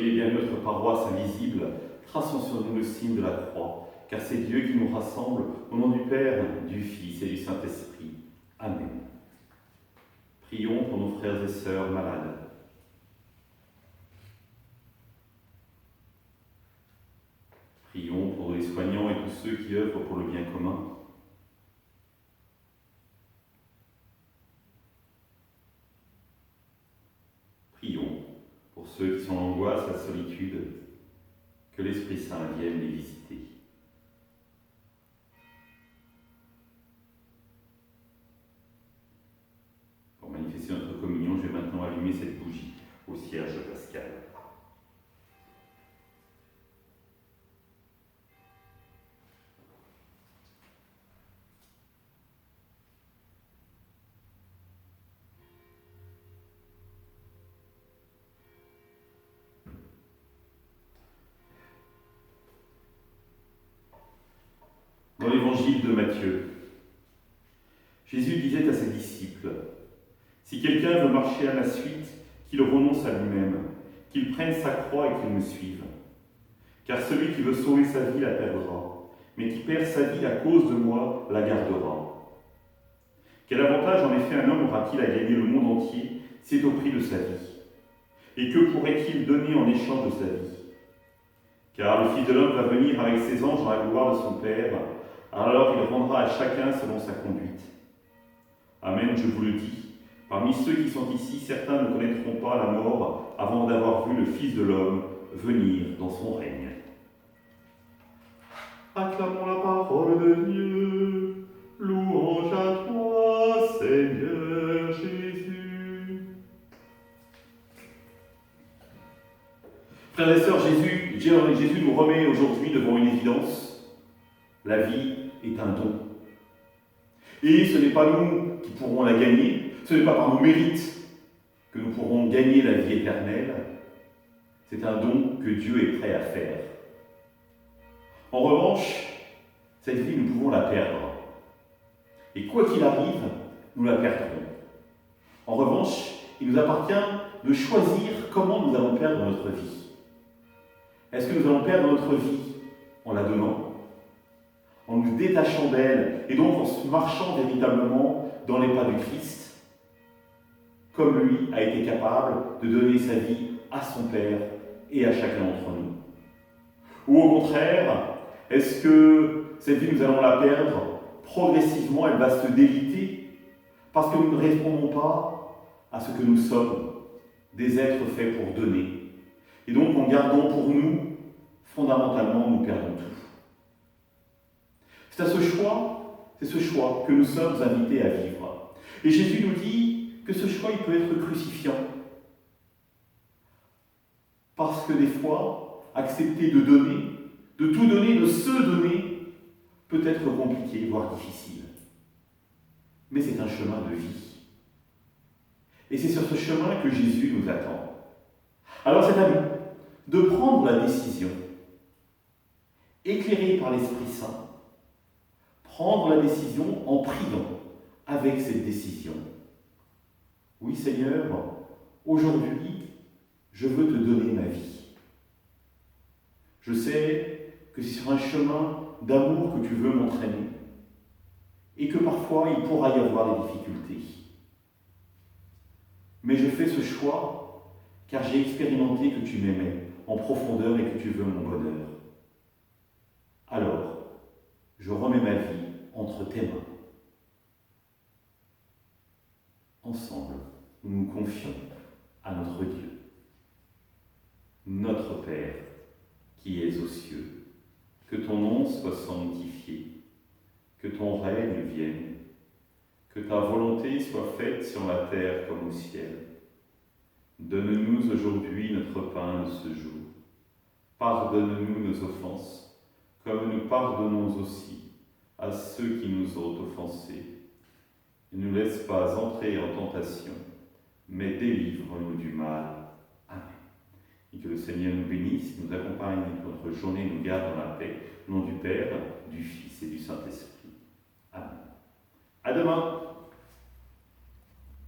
soyez les bienvenus à notre paroisse invisible, traçons sur nous le signe de la croix, car c'est Dieu qui nous rassemble au nom du Père, du Fils et du Saint-Esprit. Amen. Prions pour nos frères et sœurs malades. Prions pour les soignants et tous ceux qui œuvrent pour le bien commun. Prions pour ceux qui sont en angoisse, la solitude, que l'Esprit Saint vienne les visiter. Pour manifester notre communion, je vais maintenant allumer cette bougie au cierge pascal. Dans l'évangile de Matthieu, Jésus disait à ses disciples, « Si quelqu'un veut marcher à ma suite, qu'il renonce à lui-même, qu'il prenne sa croix et qu'il me suive. Car celui qui veut sauver sa vie la perdra, mais qui perd sa vie à cause de moi la gardera. Quel avantage en effet un homme aura-t-il à gagner le monde entier si c'est au prix de sa vie? Et que pourrait-il donner en échange de sa vie? Car le Fils de l'homme va venir avec ses anges dans la gloire de son Père, alors il rendra à chacun selon sa conduite. Amen, je vous le dis, parmi ceux qui sont ici, certains ne connaîtront pas la mort avant d'avoir vu le Fils de l'homme venir dans son règne. » Acclamons la parole de Dieu, louange à toi, Seigneur Jésus. Frères et sœurs, Jésus nous remet aujourd'hui devant une évidence. La vie est un don. Et ce n'est pas nous qui pourrons la gagner, ce n'est pas par nos mérites que nous pourrons gagner la vie éternelle. C'est un don que Dieu est prêt à faire. En revanche, cette vie, nous pouvons la perdre. Et quoi qu'il arrive, nous la perdrons. En revanche, il nous appartient de choisir comment nous allons perdre notre vie. Est-ce que nous allons perdre notre vie en la donnant, en nous détachant d'elle, et donc en marchant véritablement dans les pas du Christ, comme lui a été capable de donner sa vie à son Père et à chacun d'entre nous? Ou au contraire, est-ce que cette vie, nous allons la perdre progressivement, elle va se déliter, parce que nous ne répondons pas à ce que nous sommes, des êtres faits pour donner. Et donc, en gardant pour nous, fondamentalement, nous perdons tout. C'est ce choix que nous sommes invités à vivre. Et Jésus nous dit que ce choix, il peut être crucifiant. Parce que des fois, accepter de donner, de tout donner, de se donner, peut être compliqué, voire difficile. Mais c'est un chemin de vie. Et c'est sur ce chemin que Jésus nous attend. Alors c'est à nous de prendre la décision, éclairé par l'Esprit Saint, prendre la décision en priant avec cette décision. Oui Seigneur, aujourd'hui, je veux te donner ma vie. Je sais que c'est sur un chemin d'amour que tu veux m'entraîner et que parfois il pourra y avoir des difficultés. Mais je fais ce choix car j'ai expérimenté que tu m'aimais en profondeur et que tu veux mon bonheur. Alors, je remets ma vie entre tes mains. Ensemble, nous nous confions à notre Dieu. Notre Père, qui es aux cieux, que ton nom soit sanctifié, que ton règne vienne, que ta volonté soit faite sur la terre comme au ciel. Donne-nous aujourd'hui notre pain de ce jour. Pardonne-nous nos offenses, comme nous pardonnons aussi à ceux qui nous ont offensés. Ne nous laisse pas entrer en tentation, mais délivre-nous du mal. Amen. Et que le Seigneur nous bénisse, nous accompagne notre journée, nous garde dans la paix. Au nom du Père, du Fils et du Saint-Esprit. Amen. À demain.